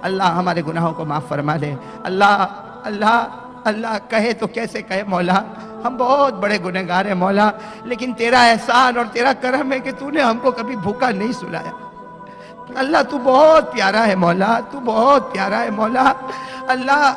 اللہ ہمارے گناہوں کو معاف فرما دے۔ اللہ اللہ اللہ کہے تو کیسے کہے مولا، ہم بہت بڑے گنہگار ہیں مولا، لیکن تیرا احسان اور تیرا کرم ہے کہ تو نے ہم کو کبھی بھوکا نہیں سلایا۔ اللہ تو بہت پیارا ہے مولا، تو بہت پیارا ہے مولا۔ اللہ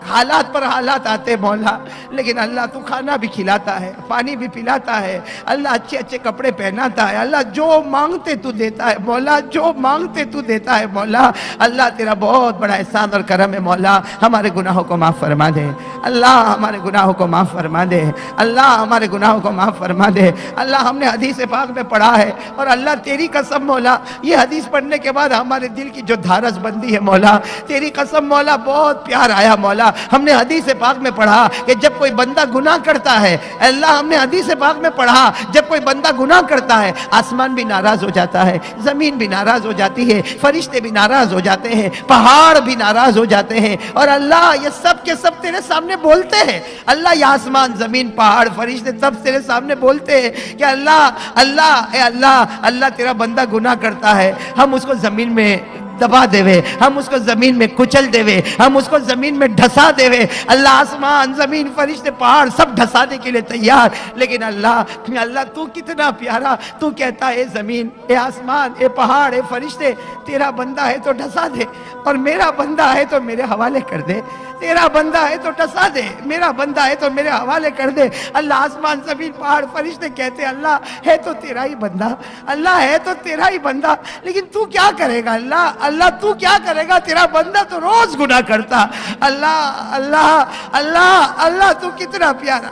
حالات پر حالات آتے مولا، لیکن اللہ تو کھانا بھی کھلاتا ہے، پانی بھی پلاتا ہے، اللہ اچھے اچھے کپڑے پہناتا ہے، اللہ جو مانگتے تو دیتا ہے مولا، جو مانگتے تو دیتا ہے مولا۔ اللہ تیرا بہت بڑا احسان اور کرم ہے مولا، ہمارے گناہوں کو معاف فرما دے اللہ، ہمارے گناہوں کو معاف فرما دے اللہ، ہمارے گناہوں کو معاف فرما دے اللہ۔ ہم نے حدیث پاک میں پڑھا ہے، اور اللہ تیری قسم مولا، یہ حدیث پڑھنے کے بعد ہمارے دل کی جو دھارس بندی ہے مولا، تیری قسم مولا بہت پیار آیا مولا۔ ہم نے حدیث پاک میں پڑھا کہ جب کوئی بندہ گناہ کرتا ہے اللہ، ہم نے حدیث پاک میں پڑھا جب کوئی بندہ گناہ کرتا ہے آسمان بھی ناراض ہو جاتا ہے، زمین بھی ناراض ہو جاتی ہے، فرشتے بھی ناراض ہو جاتے ہیں، پہاڑ بھی ناراض ہو جاتے ہیں، اور اللہ یہ سب کے سب تیرے سامنے بولتے ہیں۔ اللہ یہ آسمان، زمین، پہاڑ، فرشتے سب تیرے سامنے بولتے ہیں کہ اللہ اللہ اے اللہ اللہ تیرا بندہ گناہ کرتا ہے، ہم اس کو زمین میں دبا دے وے، ہم اس کو زمین میں کچل دے وے، ہم اس کو زمین میں ڈھسا دے وے۔ اللہ آسمان، زمین، فرشتے، پہاڑ سب ڈھسانے کے لیے تیار، لیکن اللہ تو کتنا پیارا، تو کہتا ہے اے زمین، اے آسمان، اے پہاڑ، اے فرشتے، تیرا بندہ ہے تو ڈھسا دے، اور میرا بندہ ہے تو میرے حوالے کر دے، تیرا بندہ ہے تو ڈھسا دے، میرا بندہ ہے تو میرے حوالے کر دے۔ اللہ آسمان، زمین، پہاڑ، فرشتے کہتے اللہ ہے تو تیرا ہی بندہ، اللہ ہے تو تیرا ہی بندہ، لیکن تو کیا کرے گا اللہ تو کیا کرے گا، تیرا بندہ تو روز گناہ کرتا۔ اللہ تو کتنا پیارا،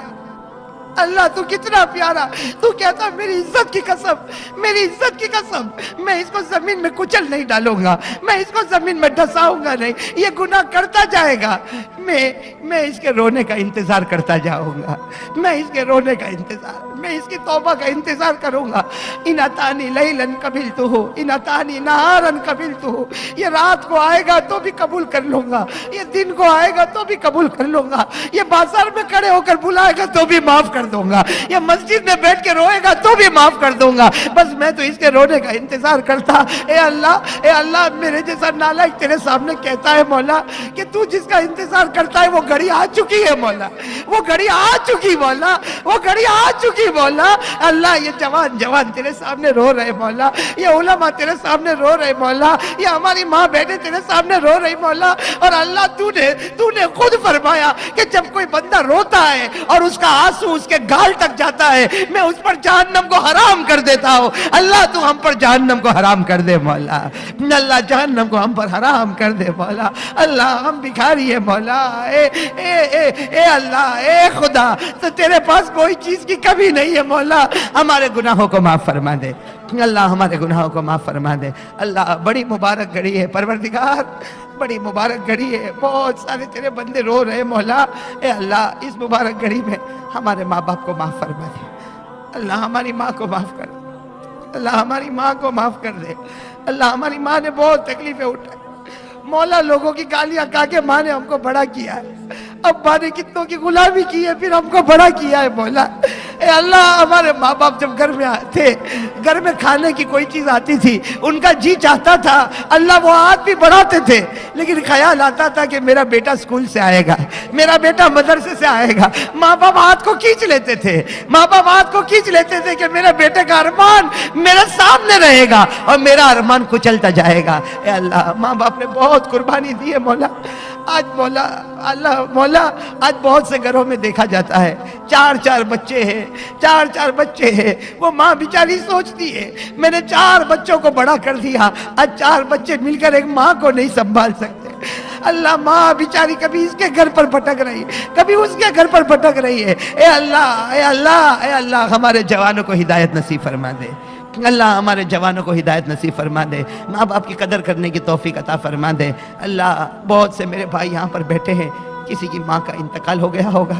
اللہ تو کتنا پیارا، تو کہتا میری عزت کی قسم، میری عزت کی قسم، میں اس کو زمین میں کچل نہیں ڈالوں گا، میں اس کو زمین میں ڈھساؤں گا نہیں، یہ گناہ کرتا جائے گا، میں اس کے رونے کا انتظار کرتا جاؤں گا، میں اس کے رونے کا انتظار، میں اس کی توبہ کا انتظار کروں گا۔ ان اتانی لیلن قبلتہ، ان اتانی نہارن قبلتہ، یہ رات کو آئے گا تو بھی قبول کر لوں گا، یہ دن کو آئے گا تو بھی قبول کر لوں گا، یہ بازار میں کھڑے ہو کر بلائے گا تو بھی معاف کر دوں گا، یہ مسجد میں بیٹھ کے روئے گا تو بھی معاف کر دوں گا، بس میں تو اس کے رونے کا انتظار کرتا۔ اے اللہ میرے جیسا نالائق تیرے سامنے کہتا ہے مولا کہ تو جس کا انتظار کرتا ہے وہ گھڑی آ چکی ہے مولا، وہ گھڑی آ چکی مولا، وہ گھڑی آ چکی مولا۔ اللہ یہ جوان تیرے سامنے رو رہے مولا، یہ علماء تیرے سامنے رو رہے مولا، یہ ہماری ماں بہنیں تیرے سامنے رو رہی مولا، اور اللہ تو نے خود فرمایا کہ جب کوئی بندہ روتا ہے اور اس کا آنسو اس کے گال تک جاتا ہے میں اس پر جہنم کو حرام کر دیتا ہوں۔ اللہ تو ہم پر جہنم کو حرام کر دے مولا، اللہ جہنم کو ہم پر حرام کر دے مولا۔ اللہ ہم بھکاری ہیں مولا، اے اللہ، اے خدا، تو تیرے پاس کوئی چیز کی کمی نہیں ہے مولا، ہمارے گناہوں کو معاف فرما دے اللہ، ہمارے گناہوں کو معاف فرما دے اللہ۔ بڑی مبارک گھڑی ہے پروردگار، بڑی مبارک گھڑی ہے، بہت سارے تیرے بندے رو رہے مولا، اے اللہ اس مبارک گھڑی میں ہمارے ماں باپ کو معاف فرما دے اللہ، ہماری ماں کو معاف کر دے اللہ، ہماری ماں کو معاف کر دے اللہ۔ ہماری ماں نے بہت تکلیفیں اٹھائی مولا، لوگوں کی گالیاں کھا کے ماں نے ہم کو بڑا کیا ہے، اب ماں نے کتنوں کی غلامی کی ہے پھر ہم کو بڑا کیا ہے مولا۔ اے اللہ ہمارے ماں باپ جب گھر میں آتے، گھر میں کھانے کی کوئی چیز آتی تھی ان کا جی چاہتا تھا اللہ وہ ہاتھ بھی بڑھاتے تھے، لیکن خیال آتا تھا کہ میرا بیٹا اسکول سے آئے گا، میرا بیٹا مدرسے سے آئے گا، ماں باپ ہاتھ کو کھینچ لیتے تھے، ماں باپ ہاتھ کو کھینچ لیتے تھے کہ میرے بیٹے کا ارمان میرے سامنے رہے گا اور میرا ارمان کچلتا جائے گا۔ اے اللہ ماں باپ نے بہت قربانی دی ہے مولا، آج مولا آج بہت سے گھروں میں دیکھا جاتا ہے چار بچے ہیں، وہ ماں بیچاری سوچتی ہے میں نے 4 بچوں کو بڑا کر دیا، آج 4 بچے مل کر ایک ماں کو نہیں سنبھال سکتے۔ اللہ ماں بیچاری کبھی اس کے گھر پر بھٹک رہی ہے، کبھی اس کے گھر پر بھٹک رہی ہے۔ اے اللہ ہمارے جوانوں کو ہدایت نصیب فرما دے اللہ، ہمارے جوانوں کو ہدایت نصیب فرما دے، ماں باپ کی قدر کرنے کی توفیق عطا فرما دے اللہ۔ بہت سے میرے بھائی یہاں پر بیٹھے ہیں، کسی کی ماں کا انتقال ہو گیا ہوگا،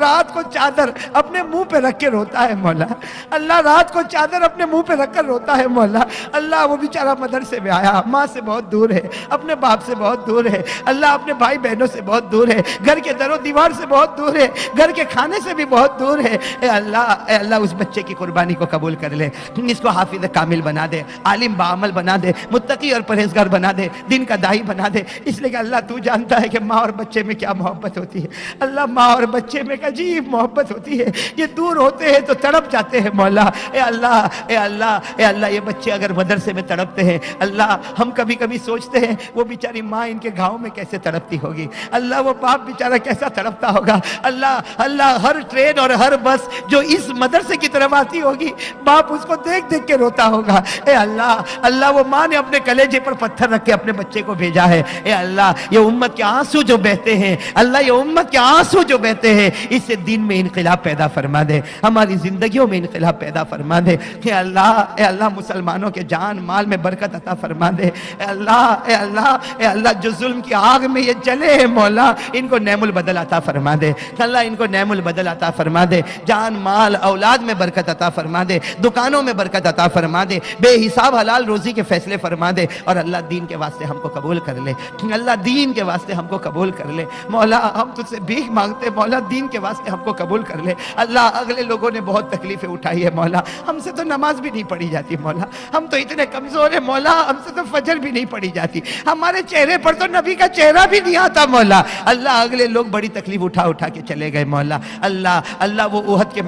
رات کو چادر اپنے منہ پہ رکھ کے روتا ہے مولا، اللہ رات کو چادر اپنے منہ پہ رکھ کر روتا ہے مولا، اللہ وہ بیچارہ مدرسے میں آیا، ماں سے بہت دور ہے، اپنے باپ سے بہت دور ہے، اللہ اپنے بھائی بہنوں سے بہت دور ہے، گھر کے در و دیوار سے بہت دور ہے، گھر کے کھانے سے بھی بہت دور ہے، اے اللہ اس بچے کی قربانی کو قبول کر لے، اس کو حافظ کامل بنا دے، عالم بعمل بنا دے، متقی اور پرہیزگار بنا دے، دین کا داعی بنا دے، اس لیے کہ اللہ تو جانتا ہے کہ ماں اور بچے میں کیا محبت ہوتی ہے، اللہ ماں اور بچے میں عجیب محبت ہوتی ہے، یہ دور ہوتے ہیں تو تڑپ جاتے ہیں مولا، اے اللہ اے اللہ اے اللہ یہ بچے اگر مدرسے میں تڑپتے ہیں، اللہ ہم کبھی کبھی سوچتے ہیں وہ بیچاری ماں ان کے گھاؤں میں کیسے تڑپتی ہوگی، اللہ وہ باپ بیچارہ کیسا تڑپتا ہوگا، اللہ ہر ٹرین اور ہر بس جو اس مدرسے کی طرف آتی ہوگی باپ اس کو دیکھ دیکھ کے روتا ہوگا، اے اللہ وہ ماں نے اپنے کلیجے پر پتھر رکھ کے اپنے بچے کو بھیجا ہے، اے اللہ یہ امت کے آنسو جو بہتے ہیں، اللہ یہ امت کے آنسو جو بہتے ہیں اس سے دین میں انقلاب پیدا فرما دے، ہماری زندگیوں میں انقلاب پیدا فرما دے، اے اللہ مسلمانوں کے جان مال میں برکت عطا فرما دے، اے اللہ جو ظلم کی آگ میں یہ جلے ہیں مولا ان کو نعم البدل عطا فرما دے، اللہ ان کو نعم البدل عطا فرما دے، جان مال اولاد میں برکت عطا فرما دے، دکانوں میں برکت عطا فرما دے، بے حساب حلال روزی کے فیصلے فرما دے، اور اللہ دین کے واسطے ہم کو قبول کر لے، اللہ دین کے واسطے ہم کو قبول کر لے، مولا ہم تجھ سے بھیک مانگتے، مولا دین کے واسطے ہم کو قبول کر لے، اللہ اگلے لوگوں نے بہت تکلیفیں اٹھائی ہے مولا، ہم سے تو نماز بھی نہیں پڑھی جاتی مولا، ہم تو اتنے کمزور ہیں مولا، ہم سے تو فجر بھی نہیں پڑھی جاتی، ہمارے چہرے پر تو نبی کا چہرہ بھی نہیں آتا مولا، اللہ اگلے لوگ بڑی تکلیف اٹھا کے چلے گئے مولا، اللہ وہ احد کے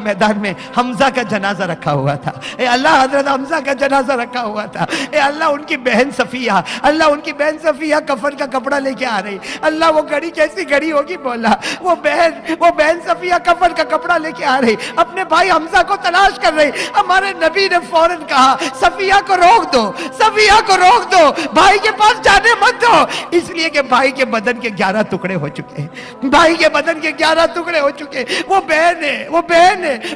میدان میں حمزہ کا جنازہ رکھا ہوا تھا، اے اللہ حضرت حمزہ کا جنازہ رکھا ہوا تھا، اے اللہ ان کی بہن صفیہ کفن کا کپڑا لے کے آ رہی، اللہ وہ گھڑی کیسی گھڑی ہوگی مولا، وہ بہن صفیہ کفن کا کپڑا لے کے آ رہی، اپنے بھائی حمزہ کو تلاش کر رہی، ہمارے نبی نے فوراً کہا صفیہ کو روک دو، بھائی کے پاس جانے مت دو، اس لیے کہ بھائی کے بدن کے 11 ٹکڑے ہو چکے ہیں، وہ بہن ہے،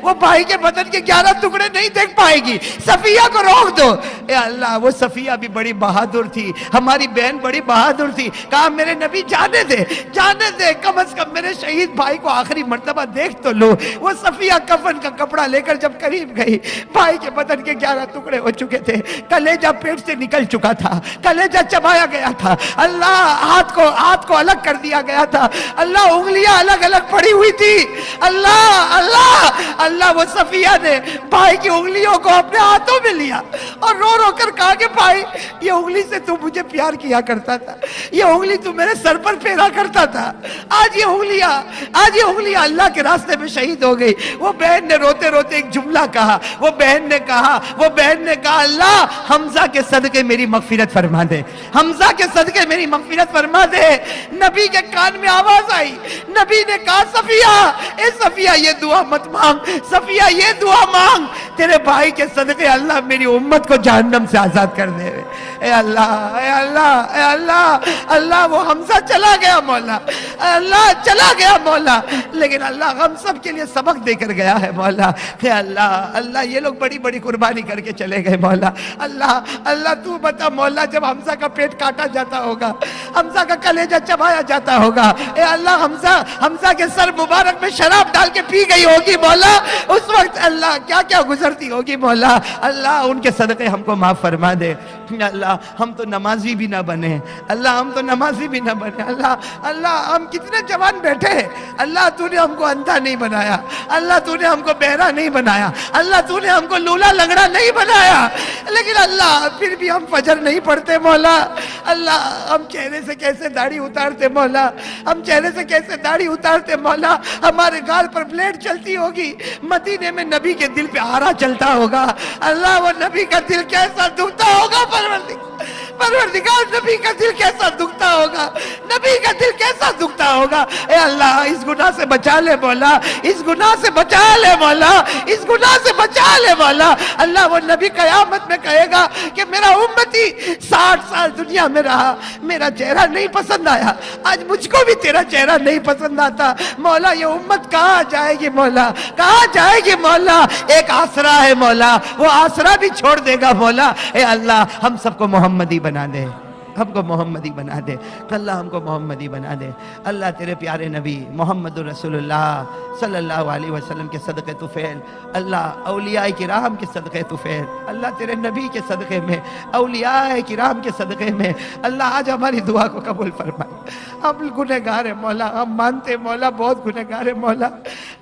وہ بھائی کے بدن کے 11 ٹکڑے نہیں دیکھ پائے گی، صفیہ کو روک دو، اے اللہ وہ صفیہ بھی بڑی بہادر تھی، ہماری بہن بڑی بہادر تھی، کہا میرے نبی جانے دے، کم از کم میرے شہید بھائی کو آخری مرتبہ دیکھ تو لو، وہ صفیہ کفن کا کپڑا لے کر جب قریب گئی، بھائی کے بدن کے 11 ٹکڑے ہو چکے تھے، کلیجہ پیٹ سے نکل چکا تھا، کلیجہ چبایا گیا تھا، اللہ ہاتھ کو الگ کر دیا گیا تھا، اللہ انگلیاں الگ پڑی ہوئی تھی، اللہ وہ صفیہ نے بھائی کی انگلیوں کو اپنے ہاتھوں میں لیا اور رو کر کہا کہ بھائی یہ انگلی سے تو مجھے پیار کیا کرتا تھا، یہ انگلی تو میرے سر پر پھیرا کرتا تھا، آج یہ انگلیاں اللہ کے راستے میں شہید ہو گئی۔ وہ بہن نے روتے روتے ایک جملہ کہا، وہ بہن نے کہا اللہ حمزہ کے صدقے میری مغفرت فرما دے، حمزہ کے صدقے میری مغفرت فرما دے۔ نبی کے کان میں آواز آئی، نبی نے کہا صفیہ یہ دعا مت مانگ، صفیہ یہ دعا مانگ، تیرے بھائی کے صدقے اللہ میری امت کو جہنم سے آزاد کر دے۔ اے اللہ وہ حمزہ چلا گیا مولا، اللہ چلا گیا مولا، لیکن اللہ ہم سب کے لیے سبق دے کر گیا ہے مولا۔ اے اللہ یہ لوگ بڑی بڑی قربانی کر کے چلے گئے مولا۔ اللہ تو بتا مولا، جب حمزہ کا پیٹ کاٹا جاتا ہوگا، حمزہ کا کلیجہ چبایا جاتا ہوگا، اے اللہ حمزہ کے سر مبارک میں شراب ڈال کے پی گئی ہوگی مولا، اس وقت اللہ کیا گزرتی ہوگی مولا۔ اللہ ان کے صدقے ہم کو معاف فرما دے۔ اللہ ہم تو نمازی بھی نہ بنے، اللہ ہم کتنے جوان بیٹھے ہیں، اللہ تو نے ہم کو اندھا نہیں بنایا، اللہ تو نے ہم کو بہرا نہیں بنایا، اللہ تو نے ہم کو لولا لنگڑا نہیں بنایا، لیکن اللہ پھر بھی ہم فجر نہیں پڑھتے مولا۔ اللہ ہم چہرے سے کیسے داڑھی اتارتے مولا، مولا، ہمارے گال پر بلیڈ چلتی ہوگی، مدینے میں نبی کے دل پہ آرا چلتا ہوگا، اللہ وہ نبی کا دل کیسا دکھتا ہوگا، پروردگار نبی کا دل کیسا دکھتا ہوگا، اے اللہ اس گناہ سے بچا لے مولا، اللہ وہ نبی قیامت میں کہے گا کہ میرا امتی 60 سال دنیا میں رہا، میرا چہرہ نہیں پسند آیا، آج مجھ کو بھی تیرا چہرہ نہیں پسند آتا، مولا یہ امت کہاں جائے گی مولا، ایک آسرا ہے مولا، وہ آسرا بھی چھوڑ دے گا مولا۔ اے اللہ ہم سب کو محمدی بنا دے، ہم کو محمدی بنا دے، اللہ ہم کو محمدی بنا دے۔ اللہ تیرے پیارے نبی محمد رسول اللہ صلی اللہ علیہ وسلم کے صدقے طفیل، اللہ اولیاء کرام کے صدقے طفیل، اللہ تیرے نبی کے صدقے میں، اولیاء کرام کے صدقے میں اللہ آج ہماری دعا کو قبول فرمائے۔ ہم گنہگار ہیں مولا، ہم مانتے ہیں مولا بہت گنہگار ہیں مولا،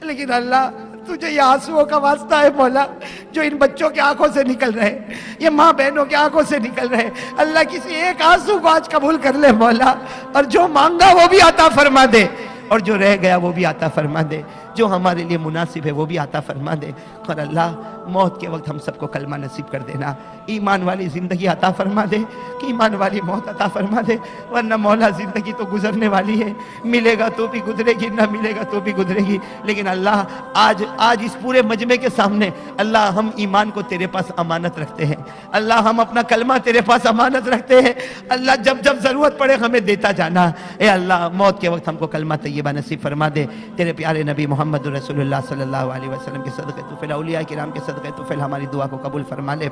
لیکن اللہ تجھے یہ آنسوؤں کا واسطہ ہے مولا جو ان بچوں کے آنکھوں سے نکل رہے، یہ ماں بہنوں کے آنکھوں سے نکل رہے، اللہ کسی ایک آنسو کو آج قبول کر لے مولا، اور جو مانگا وہ بھی عطا فرما دے، اور جو رہ گیا وہ بھی عطا فرما دے، جو ہمارے لیے مناسب ہے وہ بھی عطا فرما دے۔ اور اللہ موت کے وقت ہم سب کو کلمہ نصیب کر دینا، ایمان والی زندگی عطا فرما دے، کہ ایمان والی موت عطا فرما دے، ورنہ مولا زندگی تو گزرنے والی ہے، ملے گا تو بھی گزرے گی، نہ ملے گا تو بھی گزرے گی، لیکن اللہ آج اس پورے مجمع کے سامنے اللہ ہم ایمان کو تیرے پاس امانت رکھتے ہیں، اللہ ہم اپنا کلمہ تیرے پاس امانت رکھتے ہیں، اللہ جب ضرورت پڑے ہمیں دیتا جانا، اے اللہ موت کے وقت ہم کو کلمہ طیبہ نصیب فرما دے، تیرے پیارے نبی محمد رسول اللہ صلی اللہ علیہ وسلم کے صدقے طفیل، اولیاء کرام کے صدقے طفیل ہماری دعا کو قبول فرما لے۔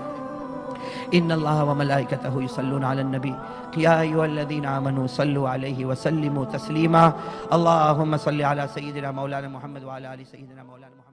ان اللہ وملائکتہ یصلون علی النبی یا ایھا الذین آمنوا صلوا علیہ وسلموا تسلیما، اللہم صل علی سیدنا مولانا محمد وعلی آل سیدنا مولانا محمد۔